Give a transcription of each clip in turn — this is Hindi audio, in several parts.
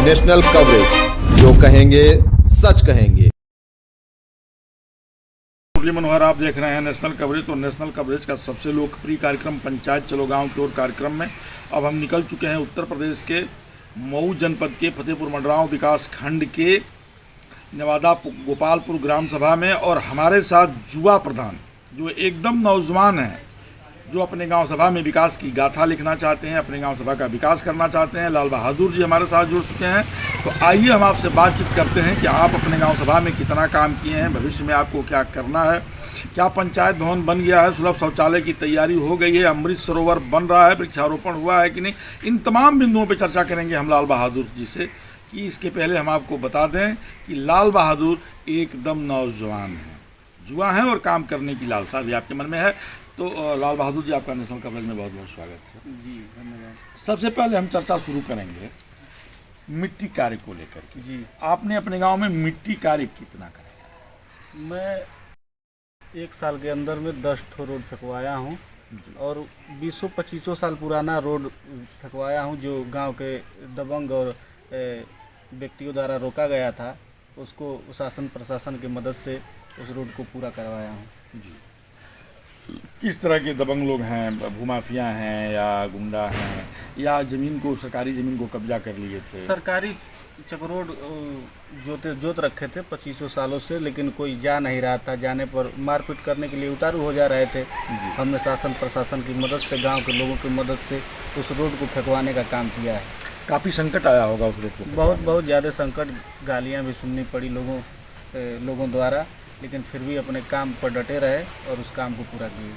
नेशनल कवरेज, जो कहेंगे सच कहेंगे। मुरली मनोहर, आप देख रहे हैं नेशनल कवरेज। तो नेशनल कवरेज का सबसे लोकप्रिय कार्यक्रम पंचायत चलो गांव की ओर कार्यक्रम में अब हम निकल चुके हैं उत्तर प्रदेश के मऊ जनपद के फतेहपुर मंडराव विकास खंड के नवादा गोपालपुर ग्राम सभा में। और हमारे साथ युवा प्रधान जो एकदम नौजवान हैं, जो अपने गांव सभा में विकास की गाथा लिखना चाहते हैं, अपने गांव सभा का विकास करना चाहते हैं, लाल बहादुर जी हमारे साथ जुड़ चुके हैं। तो आइए हम आपसे बातचीत करते हैं कि आप अपने गांव सभा में कितना काम किए हैं, भविष्य में आपको क्या करना है, क्या पंचायत भवन बन गया है, सुलभ शौचालय की तैयारी हो गई है, अमृत सरोवर बन रहा है, वृक्षारोपण हुआ है कि नहीं। इन तमाम बिंदुओं पर चर्चा करेंगे हम लाल बहादुर जी से। कि इसके पहले हम आपको बता दें कि लाल बहादुर एकदम नौजवान हैं, युवा हैं और काम करने की लालसा भी आपके मन में है। तो लाल बहादुर जी, आपका नेशनल कवरेज में बहुत बहुत स्वागत है। जी धन्यवाद। सबसे पहले हम चर्चा शुरू करेंगे मिट्टी कार्य को लेकर के। जी, आपने अपने गांव में मिट्टी कार्य कितना कराया? मैं 1 साल के अंदर में 10 ठो रोड फेंकवाया हूँ और 20-25 साल पुराना रोड फेंकवाया हूँ जो गांव के दबंग और व्यक्तियों द्वारा रोका गया था। उसको शासन प्रशासन की मदद से उस रोड को पूरा करवाया हूँ। जी, किस तरह के दबंग लोग हैं? भूमाफिया हैं या गुंडा हैं या जमीन को, सरकारी ज़मीन को कब्जा कर लिए थे? सरकारी चकरोड जोत रखे थे 25 सालों से, लेकिन कोई जा नहीं रहा था। जाने पर मारपीट करने के लिए उतारू हो जा रहे थे। हमने शासन प्रशासन की मदद से, गांव के लोगों की मदद से उस रोड को फेंकवाने का काम किया है। काफ़ी संकट आया होगा उस रोड को? बहुत ज़्यादा संकट, गालियां भी सुननी पड़ी लोगों द्वारा, लेकिन फिर भी अपने काम पर डटे रहे और उस काम को पूरा किए।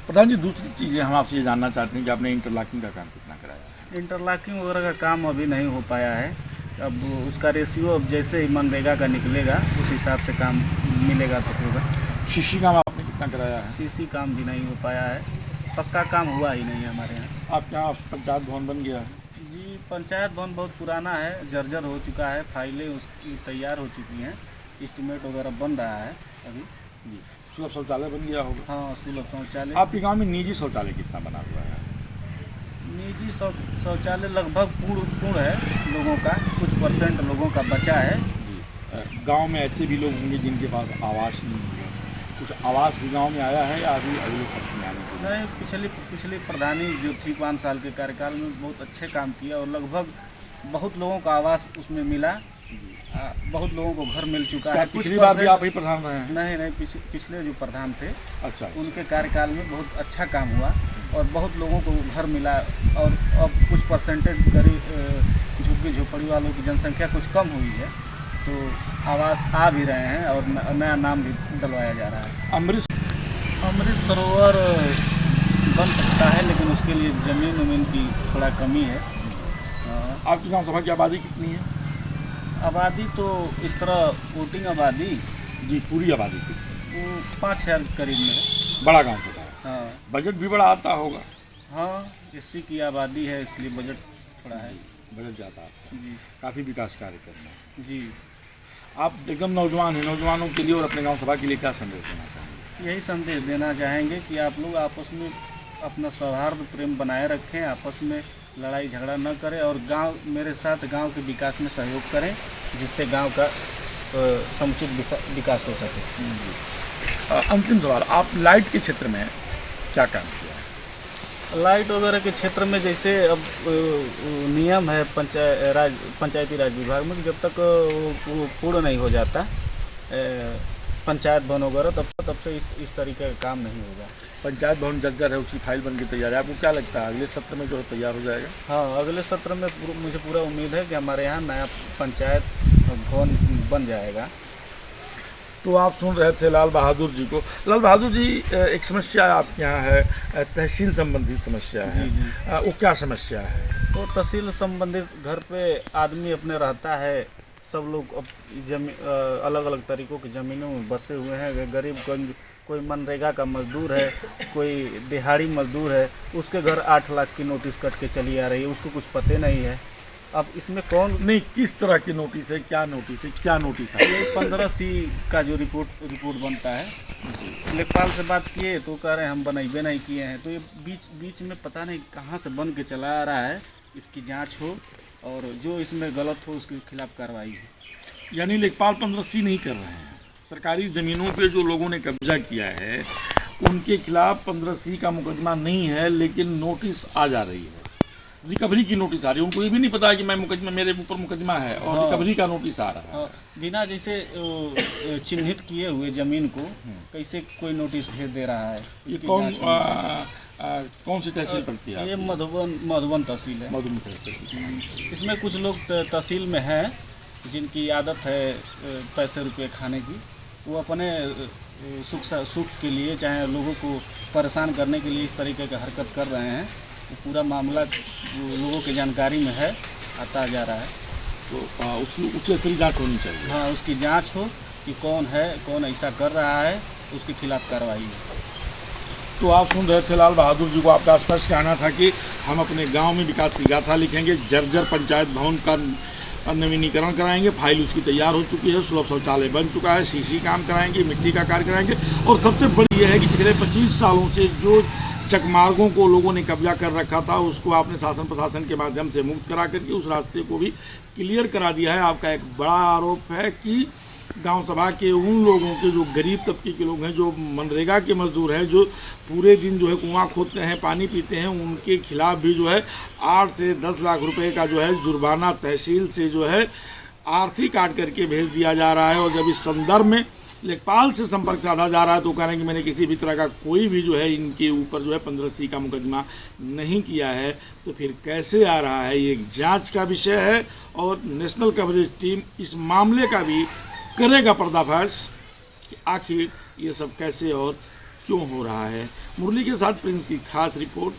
प्रधान जी, दूसरी चीज़ें हम आपसे ये जानना चाहते हैं कि आपने इंटरलॉकिंग का काम कितना कराया है? इंटरलॉकिंग वगैरह का काम अभी नहीं हो पाया है। अब उसका रेशियो अब जैसे ही मनरेगा का निकलेगा उस हिसाब से काम मिलेगा तो होगा। शीशी काम आपने कितना कराया है? सीसी काम भी नहीं हो पाया है, पक्का काम हुआ ही नहीं है हमारे यहाँ। आपके यहाँ पंचायत भवन बन गया है? जी, पंचायत भवन बहुत पुराना है, जर्जर हो चुका है, फाइलें उसकी तैयार हो चुकी हैं, एस्टीमेट वगैरह बन रहा है अभी। जी, सुलभ शौचालय बन गया होगा? हाँ, सुलभ शौचालय। आपके गांव में निजी शौचालय कितना बना हुआ है? निजी शौचालय लगभग पूर्ण है लोगों का, कुछ परसेंट लोगों का बचा है। जी, गांव में ऐसे भी लोग होंगे जिनके पास आवास नहीं है, कुछ आवास भी गांव में आया है या अभी अगले सत्र में आने को? नहीं, पिछली प्रधानी जो थी 5 साल के कार्यकाल में बहुत अच्छे काम किया और लगभग बहुत लोगों का आवास उसमें मिला। बहुत लोगों को घर मिल चुका है। पिछली बार भी आप ही प्रधान रहे हैं? नहीं, पिछले जो प्रधान थे, अच्छा, उनके कार्यकाल में बहुत अच्छा काम हुआ और बहुत लोगों को घर मिला। और अब कुछ परसेंटेज गरीब झुग्गी झोपड़ी वालों की जनसंख्या कुछ कम हुई है, तो आवास आ भी रहे हैं और नया नाम भी डलवाया जा रहा है। अमृत सरोवर बन सकता है, लेकिन उसके लिए ज़मीन की थोड़ा कमी है। आपकी गांव सभा की आबादी कितनी है? आबादी तो इस तरह वोटिंग आबादी, जी, पूरी आबादी कितनी? वो 5000 करीब में है। बड़ा गांव सभा है। हाँ बजट भी बड़ा आता होगा? हाँ, एससी की आबादी है, इसलिए बजट थोड़ा है। बजट ज़्यादा आता है, जी काफ़ी विकास कार्य करना है। जी, आप एकदम नौजवान हैं, नौजवानों के लिए और अपने गांव सभा के लिए क्या संदेश देना चाहेंगे? यही संदेश देना चाहेंगे कि आप लोग आपस में अपना सौहार्द प्रेम बनाए रखें, आपस में लड़ाई झगड़ा न करें और मेरे साथ गांव के विकास में सहयोग करें, जिससे गांव का समुचित विकास हो सके। अंतिम सवाल, आप लाइट के क्षेत्र में क्या काम किया है? लाइट वगैरह के क्षेत्र में जैसे अब नियम है पंचायती राज विभाग में कि जब तक वो पूर्ण नहीं हो जाता पंचायत भवन वगैरह, तब से इस तरीके का काम नहीं होगा। पंचायत भवन जर्जर है, उसकी फाइल बन के तैयार है। आपको क्या लगता है अगले सत्र में जो है तैयार हो जाएगा? हाँ, अगले सत्र में मुझे पूरा उम्मीद है कि हमारे यहाँ नया पंचायत भवन बन जाएगा। तो आप सुन रहे थे लाल बहादुर जी को। लाल बहादुर जी, एक समस्या आपके यहाँ है, तहसील संबंधी समस्या है। जी जी, वो क्या समस्या है? तो तहसील संबंधित घर पे आदमी अपने रहता है, सब लोग अब अलग अलग तरीक़ों की ज़मीनों में बसे हुए हैं। गरीबगंज कोई मनरेगा का मजदूर है, कोई दिहाड़ी मजदूर है, उसके घर 8 लाख की नोटिस कट के चली आ रही है, उसको कुछ पते नहीं है। अब इसमें कौन नहीं, किस तरह की नोटिस है, क्या नोटिस है, क्या नोटिस है? ये 15C का जो रिपोर्ट बनता है, लेखपाल से बात किए तो कह रहे हैं हम बनैबे नहीं किए हैं। तो ये बीच में पता नहीं कहाँ से बन के चला आ रहा है, इसकी जांच हो और जो इसमें गलत हो उसके खिलाफ कार्रवाई हो। यानी लेखपाल 15C नहीं कर रहे हैं, सरकारी ज़मीनों पे जो लोगों ने कब्जा किया है उनके खिलाफ 15C का मुकदमा नहीं है, लेकिन नोटिस आ जा रही है, रिकवरी की नोटिस आ रही है। उनको ये भी नहीं पता है कि मैं मुकदमा, मेरे ऊपर मुकदमा है, और रिकवरी का नोटिस आ रहा है। बिना जैसे चिन्हित किए हुए ज़मीन को कैसे कोई नोटिस भेज दे रहा है? ये इसकी कौन जांच होनी चाहिए। कौन सी तहसील पड़ती है? ये मधुबन तहसील है। मधुबन तहसील। इसमें कुछ लोग तहसील में हैं जिनकी आदत है पैसे रुपए खाने की, वो अपने सुख के लिए, चाहे लोगों को परेशान करने के लिए इस तरीके की हरकत कर रहे हैं। वो पूरा मामला लोगों की जानकारी में है, आता जा रहा है, तो उसकी उच्च स्तरीय जाँच होनी चाहिए। हाँ, उसकी जांच हो कि कौन है, कौन ऐसा कर रहा है, उसके खिलाफ कार्रवाई हो। तो आप सुन रहे थे लाल बहादुर जी को। आपका स्पष्ट कहना था कि हम अपने गांव में विकास की गाथा लिखेंगे, जर्जर पंचायत भवन का नवीनीकरण कराएंगे, फाइल उसकी तैयार हो चुकी है, सुलभ शौचालय बन चुका है, सीसी काम कराएंगे, मिट्टी का कार्य कराएंगे, और सबसे बड़ी यह है कि पिछले 25 सालों से जो चकमार्गों को लोगों ने कब्जा कर रखा था उसको आपने शासन प्रशासन के माध्यम से मुक्त करा करके उस रास्ते को भी क्लियर करा दिया है। आपका एक बड़ा आरोप है कि गांव सभा के उन लोगों के, जो गरीब तबके के लोग हैं, जो मनरेगा के मजदूर हैं, जो पूरे दिन जो है कुआं खोदते हैं, पानी पीते हैं, उनके खिलाफ भी जो है 8 से 10 लाख रुपए का जो है जुर्माना तहसील से जो है आरसी काट करके भेज दिया जा रहा है। और जब इस संदर्भ में लेखपाल से संपर्क साधा जा रहा है तो कह रहे हैं कि मैंने किसी भी तरह का कोई भी जो है इनके ऊपर जो है 15C का मुकदमा नहीं किया है। तो फिर कैसे आ रहा है, ये एक जांच का विषय है, और नेशनल कवरेज टीम इस मामले का भी करेगा पर्दाफाश कि आखिर ये सब कैसे और क्यों हो रहा है। मुरली के साथ प्रिंस की खास रिपोर्ट।